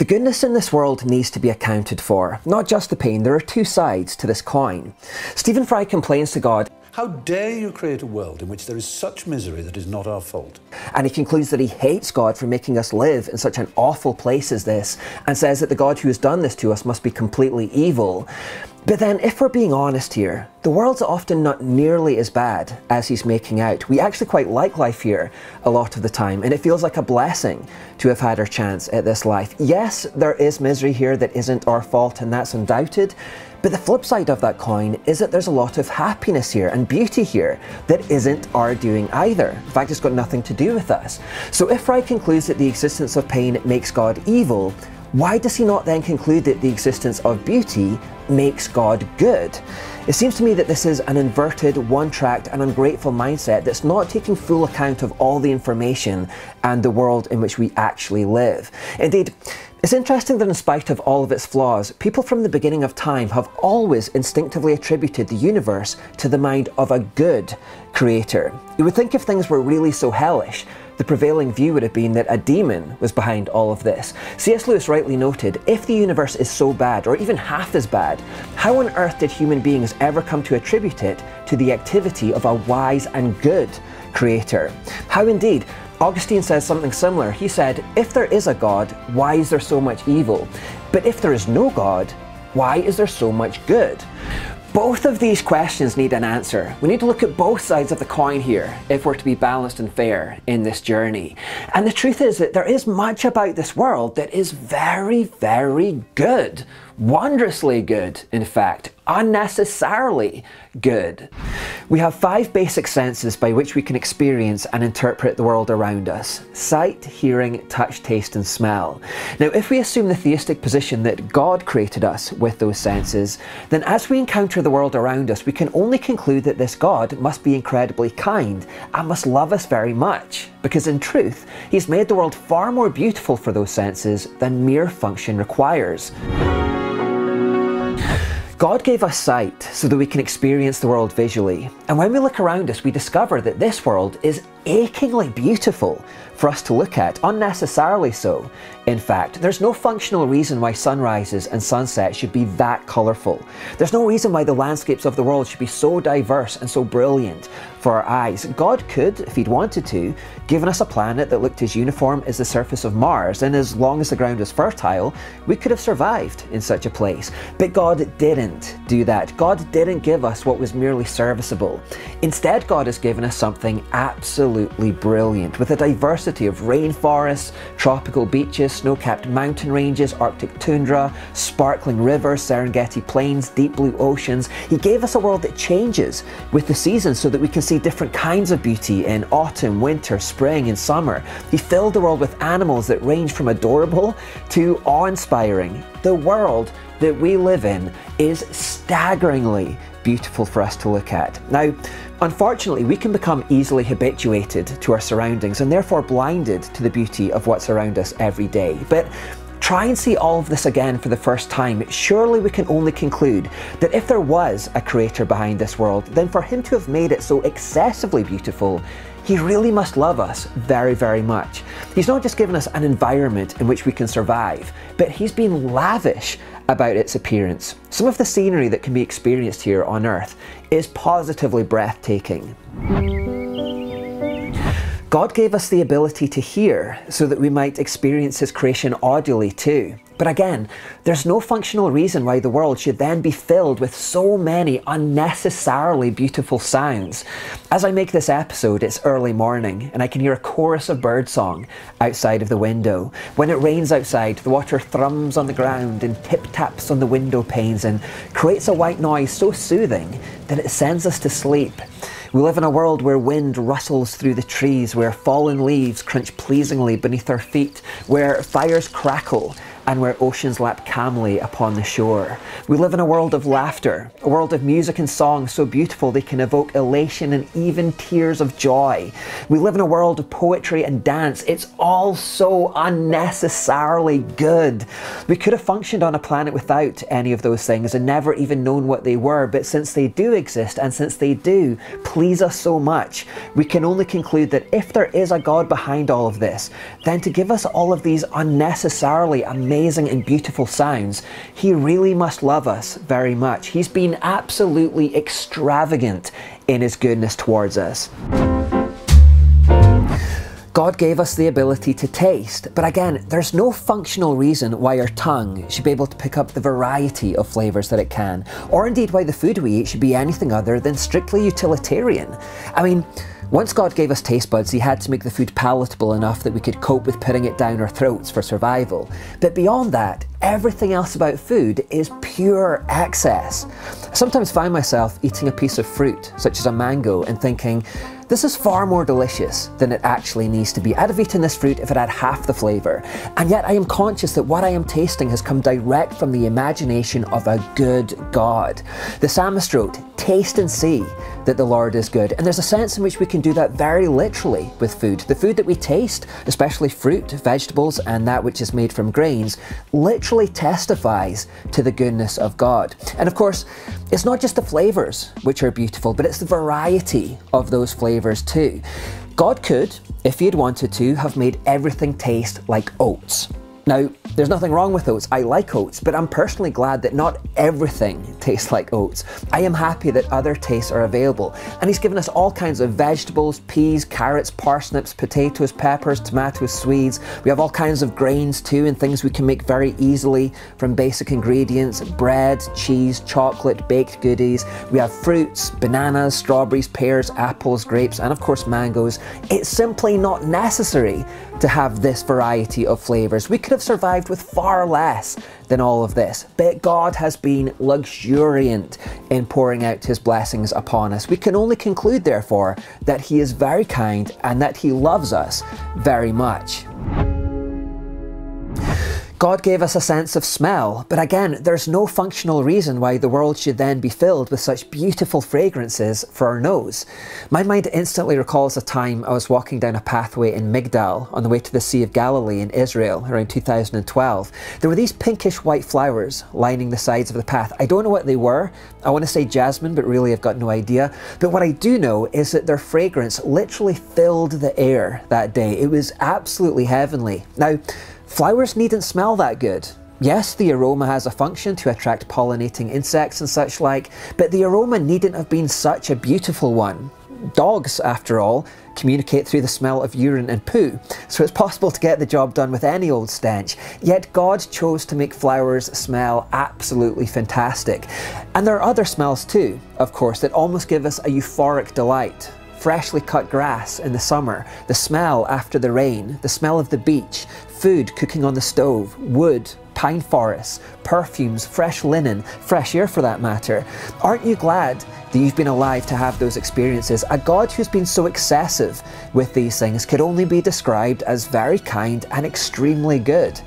The goodness in this world needs to be accounted for, not just the pain. There are two sides to this coin. Stephen Fry complains to God, "How dare you create a world in which there is such misery that is not our fault?" and he concludes that he hates God for making us live in such an awful place as this, and says that the God who has done this to us must be completely evil. But then, if we're being honest here, the world's often not nearly as bad as he's making out. We actually quite like life here a lot of the time, and it feels like a blessing to have had our chance at this life. Yes, there is misery here that isn't our fault, and that's undoubted. But the flip side of that coin is that there's a lot of happiness here and beauty here that isn't our doing either. In fact, it's got nothing to do with us. So if Fry concludes that the existence of pain makes God evil, why does he not then conclude that the existence of beauty makes God good? It seems to me that this is an inverted, one-tracked and ungrateful mindset that's not taking full account of all the information and the world in which we actually live. Indeed, it's interesting that in spite of all of its flaws, people from the beginning of time have always instinctively attributed the universe to the mind of a good creator. You would think if things were really so hellish, the prevailing view would have been that a demon was behind all of this. C.S. Lewis rightly noted, if the universe is so bad, or even half as bad, how on earth did human beings ever come to attribute it to the activity of a wise and good creator? How indeed? Augustine says something similar. He said, if there is a God, why is there so much evil? But if there is no God, why is there so much good? Both of these questions need an answer. We need to look at both sides of the coin here if we're to be balanced and fair in this journey. And the truth is that there is much about this world that is very, very good. Wondrously good, in fact. Unnecessarily good. We have 5 basic senses by which we can experience and interpret the world around us: sight, hearing, touch, taste and smell. Now, if we assume the theistic position that God created us with those senses, then as we encounter the world around us, we can only conclude that this God must be incredibly kind and must love us very much, because in truth, he's made the world far more beautiful for those senses than mere function requires. God gave us sight so that we can experience the world visually, and when we look around us we discover that this world is achingly beautiful for us to look at, unnecessarily so. In fact, there's no functional reason why sunrises and sunsets should be that colourful. There's no reason why the landscapes of the world should be so diverse and so brilliant for our eyes. God could, if he'd wanted to, given us a planet that looked as uniform as the surface of Mars, and as long as the ground was fertile, we could have survived in such a place. But God didn't do that. God didn't give us what was merely serviceable. Instead, God has given us something absolutely brilliant, with a diversity of rainforests, tropical beaches, snow-capped mountain ranges, Arctic tundra, sparkling rivers, Serengeti plains, deep blue oceans. He gave us a world that changes with the seasons so that we can see different kinds of beauty in autumn, winter, spring and summer. He filled the world with animals that range from adorable to awe-inspiring. The world that we live in is staggeringly beautiful for us to look at. Now, unfortunately, we can become easily habituated to our surroundings and therefore blinded to the beauty of what's around us every day. But try and see all of this again for the first time. Surely we can only conclude that if there was a creator behind this world, then for him to have made it so excessively beautiful, he really must love us very, very much. He's not just given us an environment in which we can survive, but he's been lavish about its appearance. Some of the scenery that can be experienced here on Earth is positively breathtaking. God gave us the ability to hear so that we might experience his creation audibly too. But again, there's no functional reason why the world should then be filled with so many unnecessarily beautiful sounds. As I make this episode, it's early morning and I can hear a chorus of birdsong outside of the window. When it rains outside, the water thrums on the ground and tip-taps on the window panes and creates a white noise so soothing that it sends us to sleep. We live in a world where wind rustles through the trees, where fallen leaves crunch pleasingly beneath our feet, where fires crackle, and where oceans lap calmly upon the shore. We live in a world of laughter, a world of music and song so beautiful they can evoke elation and even tears of joy. We live in a world of poetry and dance. It's all so unnecessarily good. We could have functioned on a planet without any of those things and never even known what they were, but since they do exist and since they do please us so much, we can only conclude that if there is a God behind all of this, then to give us all of these unnecessarily amazing amazing and beautiful sounds, he really must love us very much. He's been absolutely extravagant in his goodness towards us. God gave us the ability to taste, but again, there's no functional reason why our tongue should be able to pick up the variety of flavours that it can, or indeed why the food we eat should be anything other than strictly utilitarian. I mean, once God gave us taste buds, he had to make the food palatable enough that we could cope with putting it down our throats for survival. But beyond that, everything else about food is pure excess. I sometimes find myself eating a piece of fruit, such as a mango, and thinking, this is far more delicious than it actually needs to be. I'd have eaten this fruit if it had half the flavour. And yet I am conscious that what I am tasting has come direct from the imagination of a good God. The psalmist wrote, "Taste and see that the Lord is good." And there's a sense in which we can do that very literally with food. The food that we taste, especially fruit, vegetables, and that which is made from grains, literally testifies to the goodness of God. And of course, it's not just the flavours which are beautiful, but it's the variety of those flavours too. God could, if he had wanted to, have made everything taste like oats. Now, there's nothing wrong with oats. I like oats, but I'm personally glad that not everything tastes like oats. I am happy that other tastes are available. And he's given us all kinds of vegetables, peas, carrots, parsnips, potatoes, peppers, tomatoes, Swedes. We have all kinds of grains too, and things we can make very easily from basic ingredients: bread, cheese, chocolate, baked goodies. We have fruits, bananas, strawberries, pears, apples, grapes, and of course mangoes. It's simply not necessary to have this variety of flavours. We could have survived with far less than all of this, but God has been luxuriant in pouring out his blessings upon us. We can only conclude, therefore, that he is very kind and that he loves us very much. God gave us a sense of smell, but again, there's no functional reason why the world should then be filled with such beautiful fragrances for our nose. My mind instantly recalls a time I was walking down a pathway in Migdal on the way to the Sea of Galilee in Israel around 2012. There were these pinkish white flowers lining the sides of the path. I don't know what they were. I want to say jasmine, but really I've got no idea. But what I do know is that their fragrance literally filled the air that day. It was absolutely heavenly. Now, flowers needn't smell that good. Yes, the aroma has a function to attract pollinating insects and such like, but the aroma needn't have been such a beautiful one. Dogs, after all, communicate through the smell of urine and poo, so it's possible to get the job done with any old stench. Yet God chose to make flowers smell absolutely fantastic. And there are other smells too, of course, that almost give us a euphoric delight. Freshly cut grass in the summer, the smell after the rain, the smell of the beach, food cooking on the stove, wood, pine forests, perfumes, fresh linen, fresh air for that matter. Aren't you glad that you've been alive to have those experiences? A God who's been so excessive with these things could only be described as very kind and extremely good.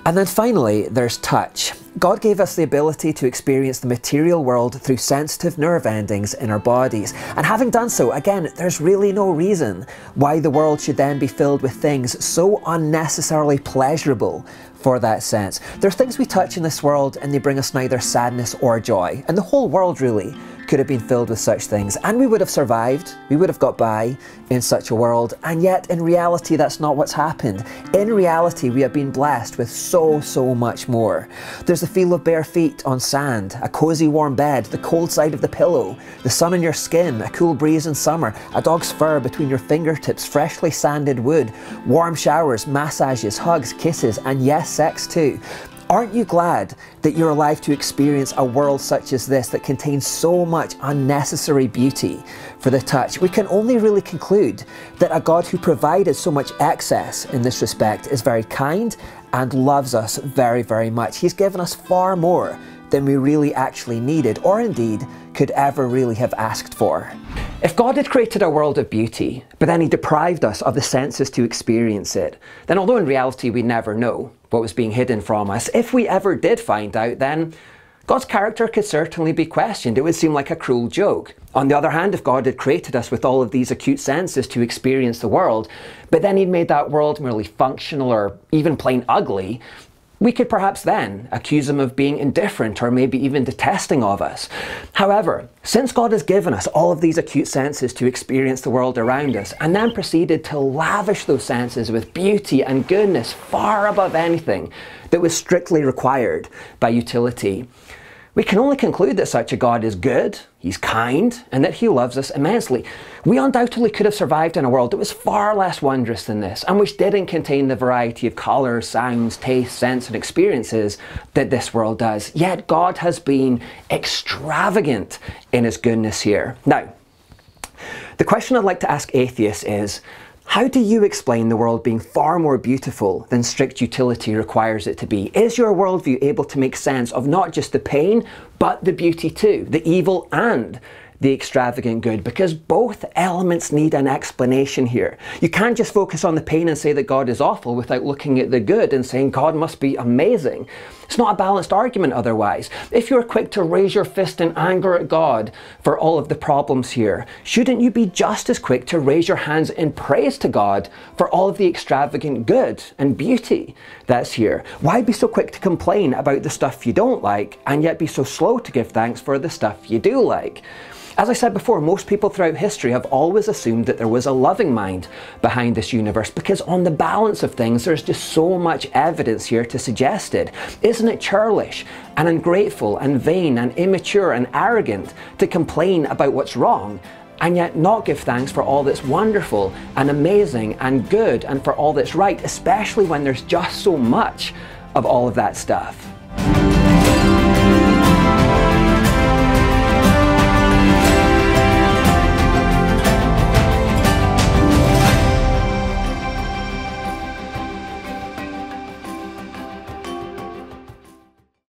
And then finally, there's touch. God gave us the ability to experience the material world through sensitive nerve endings in our bodies. And having done so, again, there's really no reason why the world should then be filled with things so unnecessarily pleasurable for that sense. There's things we touch in this world and they bring us neither sadness or joy. And the whole world really could have been filled with such things, and we would have survived, we would have got by in such a world, and yet in reality that's not what's happened. In reality we have been blessed with so much more. There's the feel of bare feet on sand, a cosy warm bed, the cold side of the pillow, the sun on your skin, a cool breeze in summer, a dog's fur between your fingertips, freshly sanded wood, warm showers, massages, hugs, kisses, and yes, sex too. Aren't you glad that you're alive to experience a world such as this that contains so much unnecessary beauty for the touch? We can only really conclude that a God who provided so much excess in this respect is very kind and loves us very much. He's given us far more than we really actually needed, or indeed could ever really have asked for. If God had created a world of beauty, but then he deprived us of the senses to experience it, then although in reality we never know what was being hidden from us, if we ever did find out, then God's character could certainly be questioned. It would seem like a cruel joke. On the other hand, if God had created us with all of these acute senses to experience the world, but then he'd made that world merely functional or even plain ugly, We could perhaps then accuse him of being indifferent or maybe even detesting of us. However, since God has given us all of these acute senses to experience the world around us and then proceeded to lavish those senses with beauty and goodness far above anything that was strictly required by utility, we can only conclude that such a God is good, he's kind, and that he loves us immensely. We undoubtedly could have survived in a world that was far less wondrous than this, and which didn't contain the variety of colours, sounds, tastes, scents, and experiences that this world does. Yet God has been extravagant in his goodness here. Now, the question I'd like to ask atheists is, how do you explain the world being far more beautiful than strict utility requires it to be? Is your worldview able to make sense of not just the pain, but the beauty too, the evil and the extravagant good? Because both elements need an explanation here. You can't just focus on the pain and say that God is awful without looking at the good and saying God must be amazing. It's not a balanced argument otherwise. If you're quick to raise your fist in anger at God for all of the problems here, shouldn't you be just as quick to raise your hands in praise to God for all of the extravagant good and beauty that's here? Why be so quick to complain about the stuff you don't like and yet be so slow to give thanks for the stuff you do like? As I said before, most people throughout history have always assumed that there was a loving mind behind this universe because on the balance of things, there's just so much evidence here to suggest it. Isn't it churlish and ungrateful and vain and immature and arrogant to complain about what's wrong and yet not give thanks for all that's wonderful and amazing and good and for all that's right, especially when there's just so much of all of that stuff?